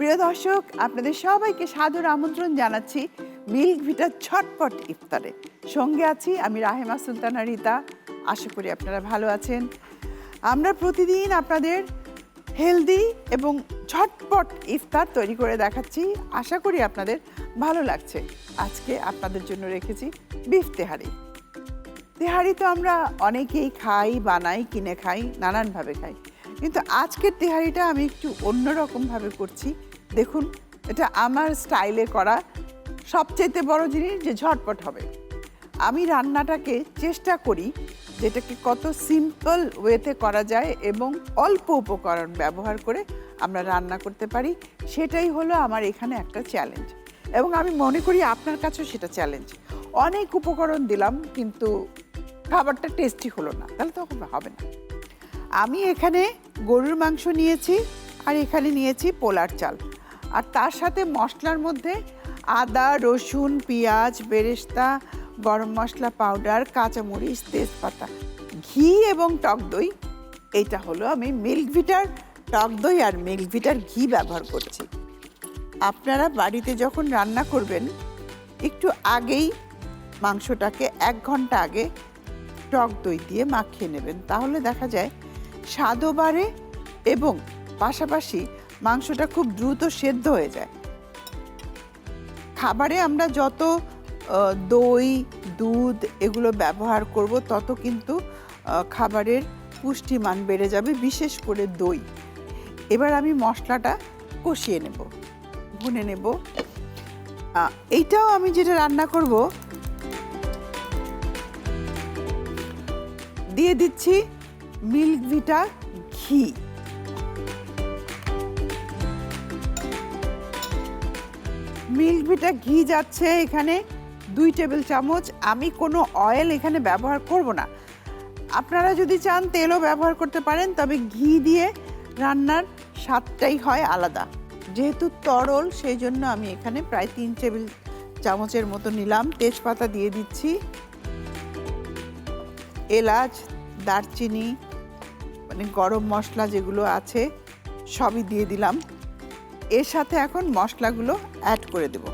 প্রিয় দর্শক, আপনাদের সবাইকে সাদর আমন্ত্রণ জানাচ্ছি মিল্ক ভিটার ঝটপট ইফতারে। সঙ্গে আছি আমি রাহেমা সুলতানা রিতা। আশা করি আপনারা ভালো আছেন। আমরা প্রতিদিন আপনাদের হেলদি এবং ঝটপট ইফতার তৈরি করে দেখাচ্ছি। আশা করি আপনাদের ভালো লাগছে। আজকে আপনাদের জন্য রেখেছি বিফ তেহারি। তেহারি তো আমরা অনেকেই খাই, বানাই, কিনে খাই, নানানভাবে খাই, কিন্তু আজকের তেহারিটা আমি একটু অন্যরকমভাবে করছি। দেখুন, এটা আমার স্টাইলে করা। সবচেয়ে বড় জিনিস যে ঝটপট হবে। আমি রান্নাটাকে চেষ্টা করি যেটাকে কত সিম্পল ওয়েতে করা যায় এবং অল্প উপকরণ ব্যবহার করে আমরা রান্না করতে পারি, সেটাই হলো আমার এখানে একটা চ্যালেঞ্জ। এবং আমি মনে করি আপনার কাছেও সেটা চ্যালেঞ্জ। অনেক উপকরণ দিলাম কিন্তু খাবারটা টেস্টি হলো না, তাহলে তো হবে না। আমি এখানে গরুর মাংস নিয়েছি আর এখানে নিয়েছি পোলার চাল, আর তার সাথে মশলার মধ্যে আদা, রসুন, পেঁয়াজ, বেরেস্তা, গরম মশলা পাউডার, কাঁচামরিচ, তেজপাতা, ঘি এবং টক দই। এইটা হলো আমি মিল্ক ভিটার টক দই আর মিল্ক ভিটার ঘি ব্যবহার করছি। আপনারা বাড়িতে যখন রান্না করবেন একটু আগেই মাংসটাকে 1 ঘন্টা আগে টক দই দিয়ে মাখিয়ে নেবেন, তাহলে দেখা যায় স্বাদও বাড়ে এবং পাশাপাশি মাংসটা খুব দ্রুত সেদ্ধ হয়ে যায়। খাবারে আমরা যত দই, দুধ এগুলো ব্যবহার করব তত কিন্তু খাবারের পুষ্টিমান বেড়ে যাবে, বিশেষ করে দই। এবার আমি মশলাটা কষিয়ে নেব, ভুনে নেব। এইটাও আমি যেটা রান্না করব, দিয়ে দিচ্ছি মিল্ক ভিটা ঘি। মিল্ক ভিটা ঘি যাচ্ছে এখানে 2 টেবিল চামচ। আমি কোনো অয়েল এখানে ব্যবহার করব না। আপনারা যদি চান তেলও ব্যবহার করতে পারেন, তবে ঘি দিয়ে রান্নার স্বাদটাই হয় আলাদা। যেহেতু তরল, সেই জন্য আমি এখানে প্রায় 3 টেবিল চামচের মতো নিলাম। তেজপাতা দিয়ে দিচ্ছি, এলাচ, দারচিনি, মানে গরম মশলা যেগুলো আছে সবই দিয়ে দিলাম। এর সাথে এখন মশলাগুলো অ্যাড করে দেব।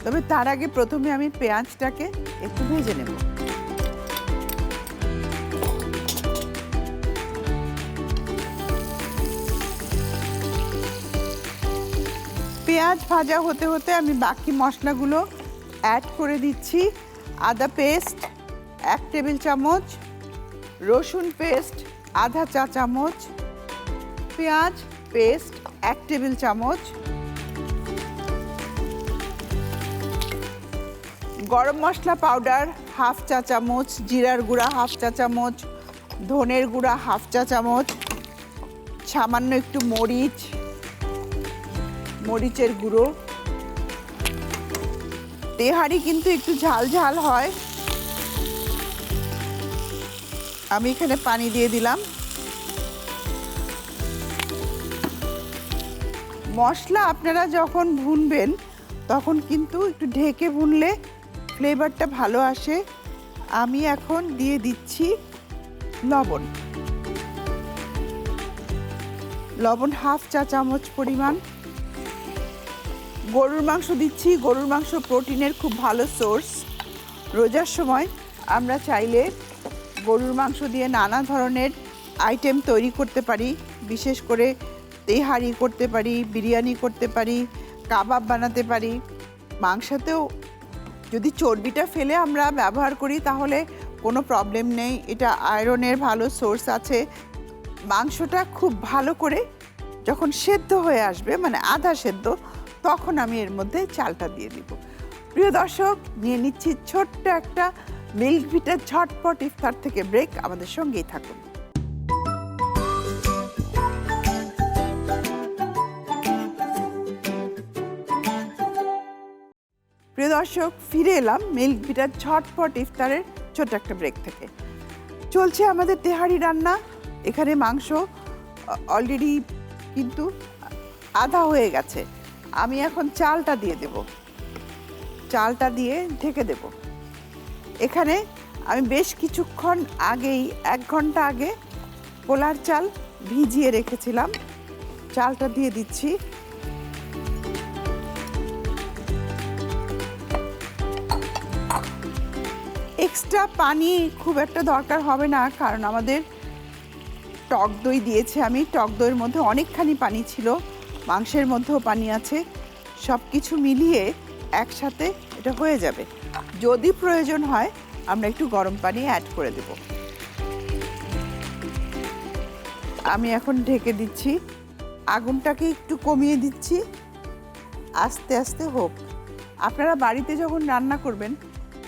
তবে তার আগে প্রথমে আমি পেঁয়াজটাকে একটু ভেজে নেব। পেঁয়াজ ভাজা হতে হতে আমি বাকি মশলাগুলো অ্যাড করে দিচ্ছি। আদা পেস্ট 1 টেবিল চামচ, রসুন পেস্ট আধা চা চামচ, পেঁয়াজ পেস্ট 1 টেবিল চামচ, গরম মশলা পাউডার 1/2 চা চামচ, জিরার গুঁড়া 1/2 চা চামচ, ধনের গুঁড়া 1/2 চা চামচ, সামান্য একটু মরিচের গুঁড়ো। তেহারি কিন্তু একটু ঝাল ঝাল হয়। আমি এখানে পানি দিয়ে দিলাম। মশলা আপনারা যখন ভুনবেন তখন কিন্তু একটু ঢেকে ভুনলে ফ্লেভারটা ভালো আসে। আমি এখন দিয়ে দিচ্ছি লবণ 1/2 চা চামচ পরিমাণ। গরুর মাংস দিচ্ছি। গরুর মাংস প্রোটিনের খুব ভালো সোর্স। রোজার সময় আমরা চাইলে গরুর মাংস দিয়ে নানা ধরনের আইটেম তৈরি করতে পারি। বিশেষ করে তেহারি করতে পারি, বিরিয়ানি করতে পারি, কাবাব বানাতে পারি। মাংসতেও যদি চর্বিটা ফেলে আমরা ব্যবহার করি তাহলে কোনো প্রবলেম নেই। এটা আয়রনের ভালো সোর্স আছে। মাংসটা খুব ভালো করে যখন সেদ্ধ হয়ে আসবে, মানে আধা সেদ্ধ, তখন আমি এর মধ্যে চালটা দিয়ে দিব। প্রিয় দর্শক, নিয়ে নিচ্ছি ছোট্ট একটা মিল্ক ভিটার ঝটপট ইফতার থেকে ব্রেক। আমাদের সঙ্গেই থাকুন। প্রিয় দর্শক, ফিরে এলাম মিল্ক ভিটার ঝটপট ইফতারের ছোট্ট একটা ব্রেক থেকে। চলছে আমাদের তেহারি রান্না। এখানে মাংস অলরেডি কিন্তু আধা হয়ে গেছে। আমি এখন চালটা দিয়ে দেব। চালটা দিয়ে ঢেকে দেব। এখানে আমি বেশ কিছুক্ষণ আগেই 1 ঘন্টা আগে পোলার চাল ভিজিয়ে রেখেছিলাম, চালটা দিয়ে দিচ্ছি। এক্সট্রা পানি খুব একটা দরকার হবে না, কারণ আমাদের টক দই দিয়েছি আমি। টক দইয়ের মধ্যে অনেকখানি পানি ছিল, মাংসের মধ্যেও পানি আছে, সব কিছু মিলিয়ে একসাথে এটা হয়ে যাবে। যদি প্রয়োজন হয় আমরা একটু গরম পানি অ্যাড করে দেব। আমি এখন ঢেকে দিচ্ছি, আগুনটাকে একটু কমিয়ে দিচ্ছি, আস্তে আস্তে হোক। আপনারা বাড়িতে যখন রান্না করবেন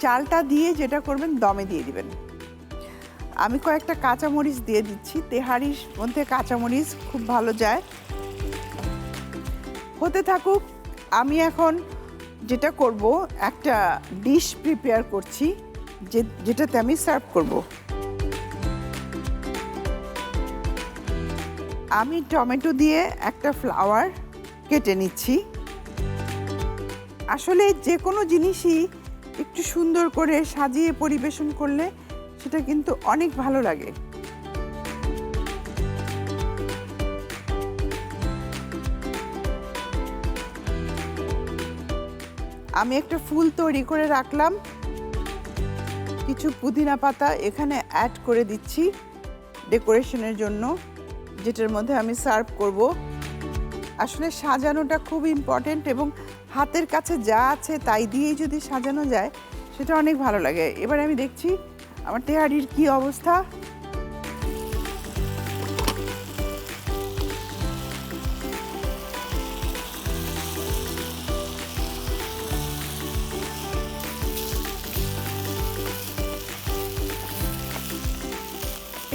চালটা দিয়ে যেটা করবেন দমে দিয়ে দিবেন। আমি কয়েকটা কাঁচামরিচ দিয়ে দিচ্ছি, তেহারির মধ্যে কাঁচামরিচ খুব ভালো যায়। হতে থাকুক, আমি এখন যেটা করব একটা ডিশ প্রিপেয়ার করছি যেটাতে আমি সার্ভ করব। আমি টমেটো দিয়ে একটা ফ্লাওয়ার কেটে নিচ্ছি। আসলে যে কোনো জিনিসই একটু সুন্দর করে সাজিয়ে পরিবেশন করলে সেটা কিন্তু অনেক ভালো লাগে। আমি একটা ফুল তৈরি করে রাখলাম, কিছু পুদিনা পাতা এখানে অ্যাড করে দিচ্ছি ডেকোরেশনের জন্য, যেটার মধ্যে আমি সার্ভ করব। আসলে সাজানোটা খুব ইম্পর্টেন্ট, এবং হাতের কাছে যা আছে তাই দিয়েই যদি সাজানো যায় সেটা অনেক ভালো লাগে। এবার আমি দেখছি আমার তেহারির কি অবস্থা।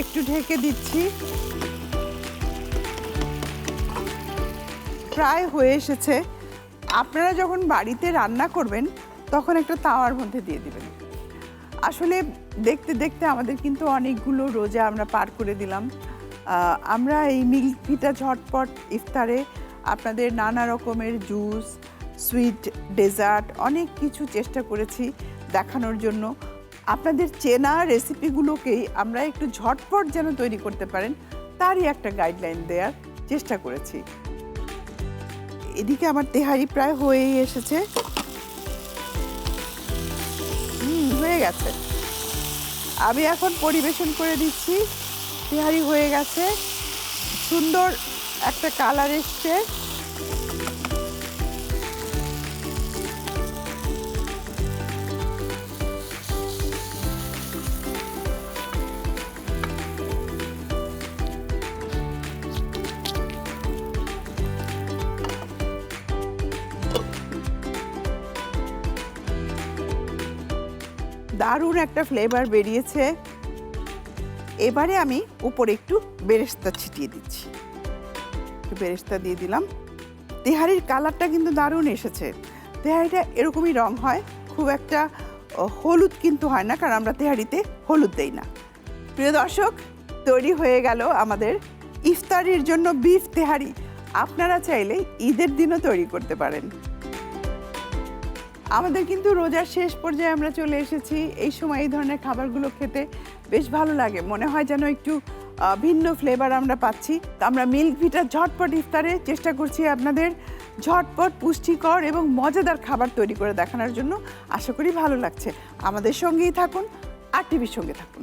একটু ঢেকে দিচ্ছি, প্রায় হয়ে এসেছে। আপনারা যখন বাড়িতে রান্না করবেন তখন একটা তাওয়ার মধ্যে দিয়ে দিবেন। আসলে দেখতে দেখতে আমাদের কিন্তু অনেকগুলো রোজা আমরা পার করে দিলাম। আমরা এই মিল্ক ভিটা ঝটপট ইফতারে আপনাদের নানা রকমের জুস, সুইট, ডেজার্ট অনেক কিছু চেষ্টা করেছি দেখানোর জন্য। আপনাদের চেনা রেসিপিগুলোকেই আমরা একটু ঝটপট যেন তৈরি করতে পারেন তারই একটা গাইডলাইন দেওয়ার চেষ্টা করেছি। এদিকে আমার তেহারি প্রায় হয়েই এসেছে, হয়ে গেছে। আমি এখন পরিবেশন করে দিচ্ছি। তেহারি হয়ে গেছে, সুন্দর একটা কালার এসছে। দারুণ একটা ফ্লেভার বেরিয়েছে। এবারে আমি উপরে একটু বেরেস্তা ছিটিয়ে দিচ্ছি, একটু বেরেস্তা দিয়ে দিলাম। তেহারির কালারটা কিন্তু দারুণ এসেছে। তেহারিটা এরকমই রং হয়, খুব একটা হলুদ কিন্তু হয় না, কারণ আমরা তেহারিতে হলুদ দেই না। প্রিয় দর্শক, তৈরি হয়ে গেল আমাদের ইফতারির জন্য বিফ তেহারি। আপনারা চাইলে ঈদের দিনও তৈরি করতে পারেন। আমাদের কিন্তু রোজার শেষ পর্যায়ে আমরা চলে এসেছি। এই সময় এই ধরনের খাবারগুলো খেতে বেশ ভালো লাগে, মনে হয় যেন একটু ভিন্ন ফ্লেভার আমরা পাচ্ছি। আমরা মিল্ক ভিটার ঝটপট ইফতারে চেষ্টা করছি আপনাদের ঝটপট, পুষ্টিকর এবং মজাদার খাবার তৈরি করে দেখানোর জন্য। আশা করি ভালো লাগছে। আমাদের সঙ্গেই থাকুন, RTV সঙ্গে থাকুন।